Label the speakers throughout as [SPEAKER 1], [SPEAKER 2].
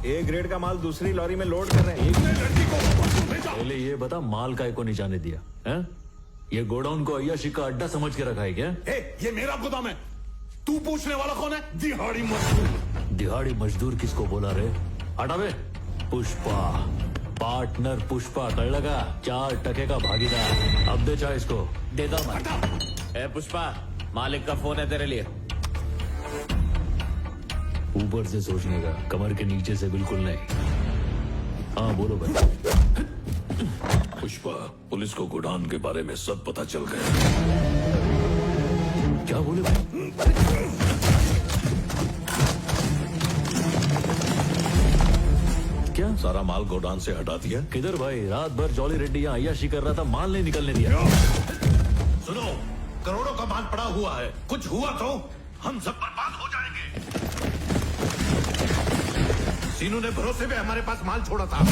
[SPEAKER 1] A grade का माल दूसरी lorry में लोड कर रहे हैं।
[SPEAKER 2] लड़की को वापस भेजा।
[SPEAKER 3] पहले ये बता माल काय को नहीं जाने दिया है? ये गोडाउन को अय्याशी का अड्डा समझ के रखा है क्या?
[SPEAKER 2] ये मेरा गोदाम है, तू पूछने वाला कौन है? दिहाड़ी मजदूर।
[SPEAKER 3] दिहाड़ी मजदूर किसको बोला रे? हटा बे। पुष्पा पार्टनर पुष्पा, कर लगा 4% का भागीदार। अब दे चाहे इसको।
[SPEAKER 4] दे दो मत। ए पुष्पा, मालिक का फोन है तेरे लिए।
[SPEAKER 3] ऊपर से सोचने का, कमर के नीचे से बिल्कुल नहीं। हाँ बोलो भाई।
[SPEAKER 5] पुष्पा, पुलिस को गोडाउन के बारे में सब पता चल गया।
[SPEAKER 3] क्या बोले भाई? क्या
[SPEAKER 5] सारा माल गोडाउन से हटा दिया?
[SPEAKER 3] किधर भाई? रात भर जॉली रेड्डी यहाँ अय्याशी कर रहा था, माल नहीं निकलने दिया।
[SPEAKER 5] सुनो, करोड़ों का माल पड़ा हुआ है, कुछ हुआ तो हम सब बर्बाद हो जाएंगे। सीनू ने भरोसे पे हमारे पास माल छोड़ा था।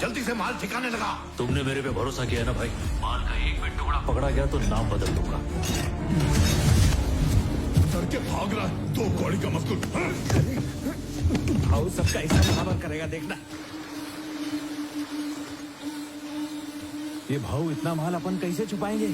[SPEAKER 5] जल्दी से माल ठिकाने लगा।
[SPEAKER 3] तुमने मेरे पे भरोसा किया है ना भाई? माल का एक भी टुकड़ा पकड़ा गया तो नाम बदल दूंगा।
[SPEAKER 2] करके भाग रहा है, दो कौड़ी का मजदूर।
[SPEAKER 1] भाव सबका हिसाब बराबर करेगा, देखना। ये भाव इतना माल अपन कैसे छुपाएंगे?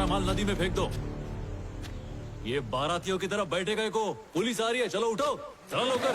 [SPEAKER 3] माल नदी में फेंक दो। ये बारातियों की तरफ बैठे गए को पुलिस आ रही है, चलो उठो, चलो लोकर।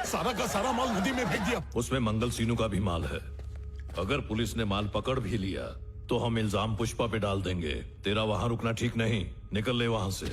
[SPEAKER 2] सारा का सारा माल नदी में फेंक दिया।
[SPEAKER 5] उसमें मंगल सीनू का भी माल है। अगर पुलिस ने माल पकड़ भी लिया तो हम इल्जाम पुष्पा पे डाल देंगे। तेरा वहां रुकना ठीक नहीं, निकल ले वहां से।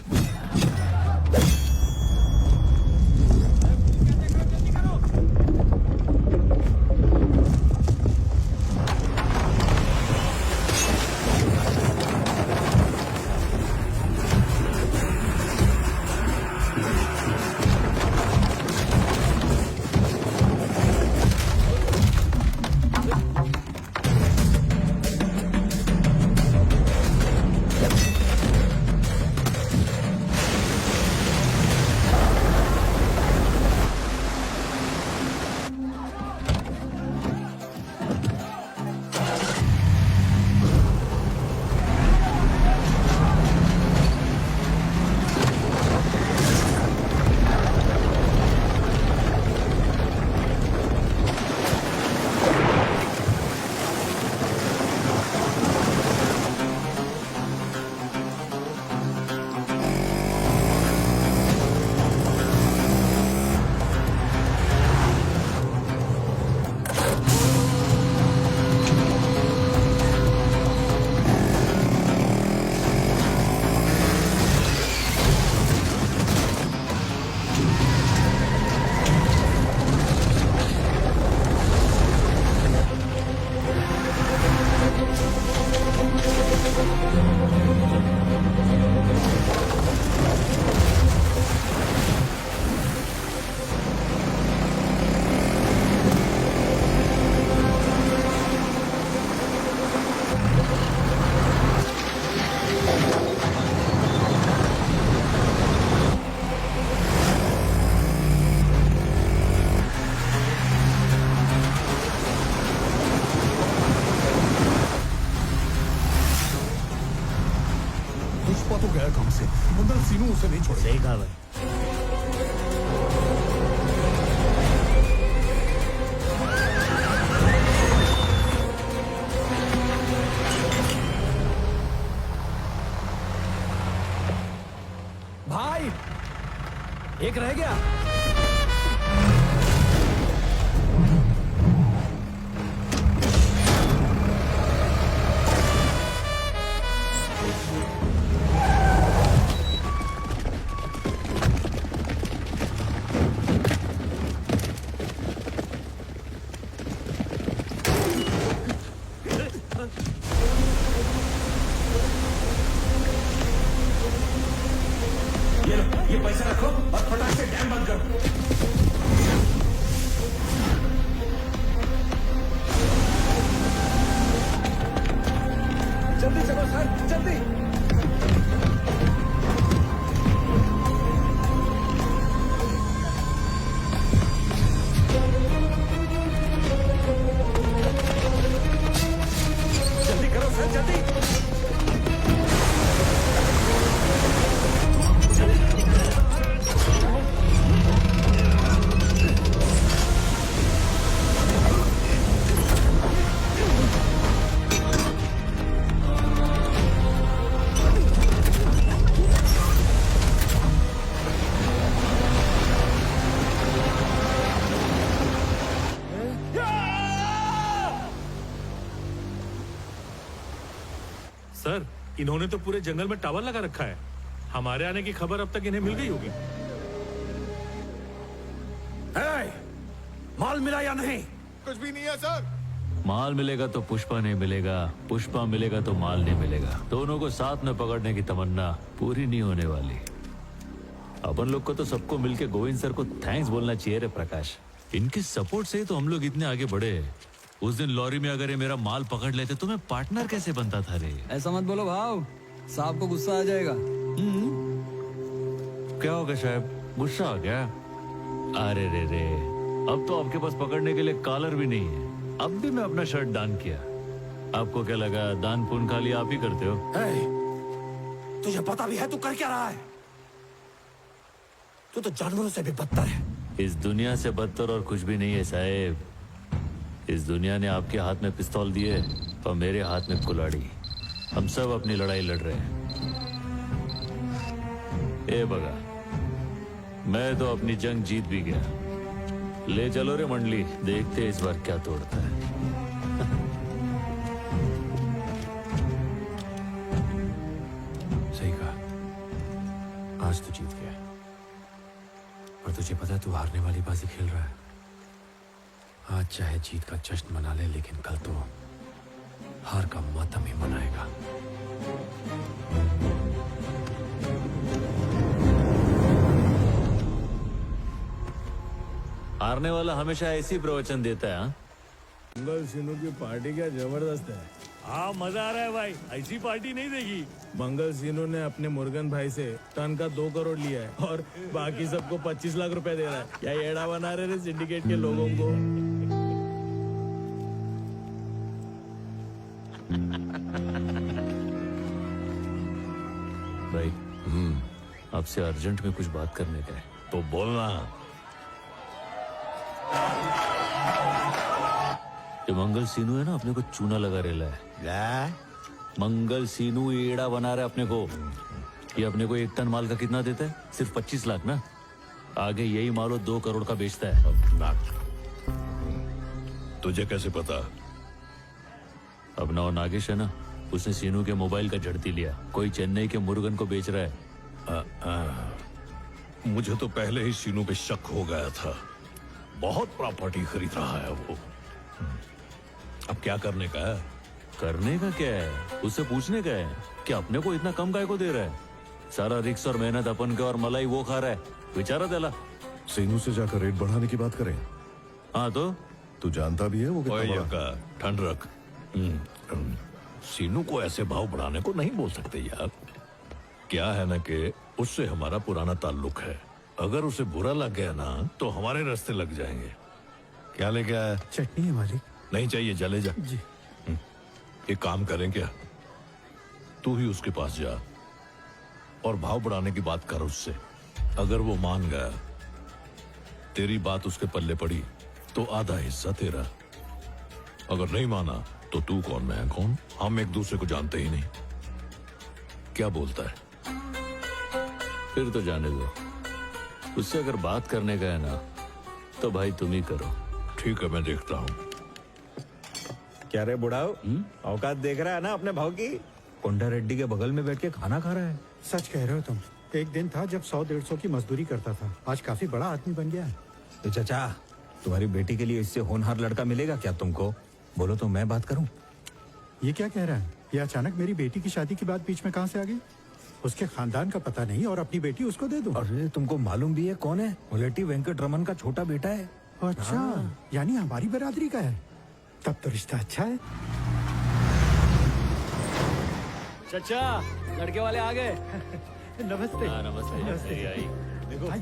[SPEAKER 2] मंगल सीनू उसे नहीं छोड़ेगा।
[SPEAKER 4] सही कहा भाई।
[SPEAKER 1] भाई एक रह गया।
[SPEAKER 2] ये पैसा रखो और फटाक से डैम बंद करो।
[SPEAKER 1] जल्दी चलो सर, जल्दी। जल्दी करो सर, जल्दी।
[SPEAKER 6] सर, इन्होंने तो पूरे जंगल में टावर लगा रखा है। हमारे आने की खबर अब तक इन्हें मिल गई होगी।
[SPEAKER 2] माल मिला या नहीं?
[SPEAKER 7] कुछ भी नहीं है सर।
[SPEAKER 3] माल मिलेगा तो पुष्पा नहीं मिलेगा, पुष्पा मिलेगा तो माल नहीं मिलेगा। दोनों को साथ में पकड़ने की तमन्ना पूरी नहीं होने वाली। अपन लोग को तो सबको मिलके गोविंद सर को थैंक्स बोलना चाहिए रे प्रकाश। इनके सपोर्ट से ही तो हम लोग इतने आगे बढ़े। उस दिन लॉरी में अगर ये मेरा माल पकड़ लेते तो मैं पार्टनर कैसे बनता था रे?
[SPEAKER 1] ऐसा मत बोलो भाव, साहब को गुस्सा आ जाएगा।
[SPEAKER 3] क्या होगा साहब, गुस्सा आ गया? अरे रे रे, अब तो आपके पास पकड़ने के लिए कॉलर भी नहीं है। अब भी मैं अपना शर्ट दान किया। आपको क्या लगा दान पुण्य खाली आप ही करते हो?
[SPEAKER 2] तुझे पता भी है तू कर क्या रहा है? तू तो जानवरों से भी बदतर है।
[SPEAKER 3] इस दुनिया से बदतर और कुछ भी नहीं है साहेब। इस दुनिया ने आपके हाथ में पिस्तौल दिए और मेरे हाथ में कुल्हाड़ी। हम सब अपनी लड़ाई लड़ रहे हैं। ए बगा, मैं तो अपनी जंग जीत भी गया। ले चलो रे मंडली, देखते इस बार क्या तोड़ता है।
[SPEAKER 1] सही कहा, आज तो जीत गया। और तुझे पता है तू हारने वाली बाजी खेल रहा है। आज चाहे जीत का जश्न मना ले, लेकिन कल तो हार का मातम ही मनाएगा।
[SPEAKER 3] हारने वाला हमेशा ऐसी प्रवचन देता है। हाँ?
[SPEAKER 8] मंगल सिनू की पार्टी क्या जबरदस्त है।
[SPEAKER 6] हाँ, मजा आ रहा है भाई। ऐसी पार्टी नहीं देगी।
[SPEAKER 8] मंगल सिनू ने अपने मुर्गन भाई से टन का 2 करोड़ लिया है और बाकी सबको 25 लाख रुपए दे रहा है। क्या एड़ा बना रहे सिंडिकेट के लोगों को।
[SPEAKER 3] भाई आपसे अर्जेंट में कुछ बात करने का है।
[SPEAKER 5] तो बोलना।
[SPEAKER 3] ये मंगल सीनू है ना, अपने को चूना लगा रेला है। मंगल सीनू एड़ा बना रहा है अपने को। ये अपने को 1 टन माल का कितना देता है? सिर्फ 25 लाख ना। आगे यही माल 2 करोड़ का बेचता है।
[SPEAKER 5] तुझे कैसे पता?
[SPEAKER 3] अपना और नागेश है ना, उसने सीनू के मोबाइल का झड़ती लिया। कोई चेन्नई के मुर्गन को बेच रहा है।
[SPEAKER 5] मुझे तो पहले ही सीनू पे शक हो गया था। बहुत प्रॉपर्टी खरीद रहा है वो। अब क्या करने का है?
[SPEAKER 3] करने का क्या है? उससे पूछने का है कि अपने को इतना कम काय को दे रहा है। सारा रिक्स और मेहनत अपन के और मलाई वो खा रहा है। बेचारा देला।
[SPEAKER 7] सीनू से जाकर रेट बढ़ाने की बात करें।
[SPEAKER 3] हाँ तो
[SPEAKER 7] तू जानता भी है वो
[SPEAKER 5] ओए
[SPEAKER 7] कितना बड़ा।
[SPEAKER 5] यक्का, ठंड रख। सीनू को ऐसे भाव बढ़ाने को नहीं बोल सकते यार। क्या है ना कि उससे हमारा पुराना ताल्लुक है। अगर उसे बुरा लग गया ना तो हमारे रास्ते लग जाएंगे। क्या लेके आया?
[SPEAKER 1] चटनी है मालिक।
[SPEAKER 5] नहीं चाहिए, चले जा जी। एक काम करें क्या, तू ही उसके पास जा, और भाव बढ़ाने की बात कर उससे। अगर वो मान गया, तेरी बात उसके पल्ले पड़ी तो आधा हिस्सा तेरा। अगर नहीं माना तो तू कौन मैं कौन, हम एक दूसरे को जानते ही नहीं। क्या बोलता है?
[SPEAKER 3] फिर तो जाने दो। उससे अगर बात करने का है ना तो भाई तुम ही करो।
[SPEAKER 5] ठीक है, मैं देखता हूँ।
[SPEAKER 9] क्या रे बुढ़ाओ, औकात देख रहा है ना अपने भाव की? कोंडा रेड्डी के बगल में बैठ के खाना खा रहा है।
[SPEAKER 10] सच कह रहे हो तुम। एक दिन था जब 100-150 की मजदूरी करता था, आज काफी बड़ा आदमी बन गया है।
[SPEAKER 9] तो चाचा, तुम्हारी बेटी के लिए इससे होनहार लड़का मिलेगा क्या तुमको? बोलो तो मैं बात करूं।
[SPEAKER 10] ये क्या कह रहा है? ये अचानक मेरी बेटी की शादी की बात बीच में कहाँ से आ गई? उसके खानदान का पता नहीं और अपनी बेटी उसको दे दूं?
[SPEAKER 9] अरे तुमको मालूम भी है कौन है? मुलेटी वेंकट रमन का छोटा बेटा है।
[SPEAKER 10] अच्छा, यानी हमारी बरादरी का है। तब तो रिश्ता अच्छा है।
[SPEAKER 4] चचा, लड़के वाले आ गए।
[SPEAKER 10] नमस्ते।
[SPEAKER 3] नमस्ते। आई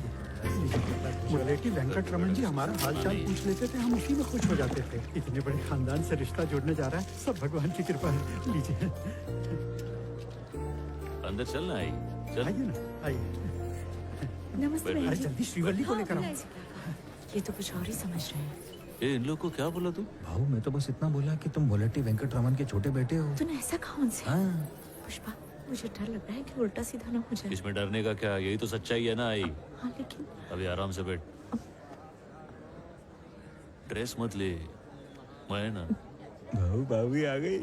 [SPEAKER 10] मुलेटी वेंकट रमन जी हमारा हालचाल पूछ लेते थे, हम उसी में खुश हो जाते थे। इतने बड़े खानदान से रिश्ता जोड़ने जा रहा है, सब भगवान की कृपा है। लीजिए,
[SPEAKER 3] अंदर चलना। आई चल।
[SPEAKER 10] आइए ना, आइए।
[SPEAKER 11] नमस्ते बहन
[SPEAKER 10] अरे
[SPEAKER 11] जी।
[SPEAKER 10] जल्दी श्रीवल्ली को लेकर आओ।
[SPEAKER 11] ये तो कुछ और ही समझ रहे हैं।
[SPEAKER 3] ए, इन लोग को क्या बोला तू?
[SPEAKER 9] भाऊ मैं तो बस इतना बोला कि तुम मुलेटी वेंकट रमन के छोटे बेटे हो।
[SPEAKER 11] तूने ऐसा कहा उनसे?
[SPEAKER 9] हाँ।
[SPEAKER 11] पुष्पा, मुझे डर लग रहा है कि उल्टा सीधा ना हो जाए।
[SPEAKER 3] इसमें डरने का क्या? यही तो सच्चाई है ना। आई
[SPEAKER 11] हाँ लेकिन
[SPEAKER 3] अभी आराम से बैठ। ड्रेस मत ले, मैं ना
[SPEAKER 9] भाऊ भाभी आ गई।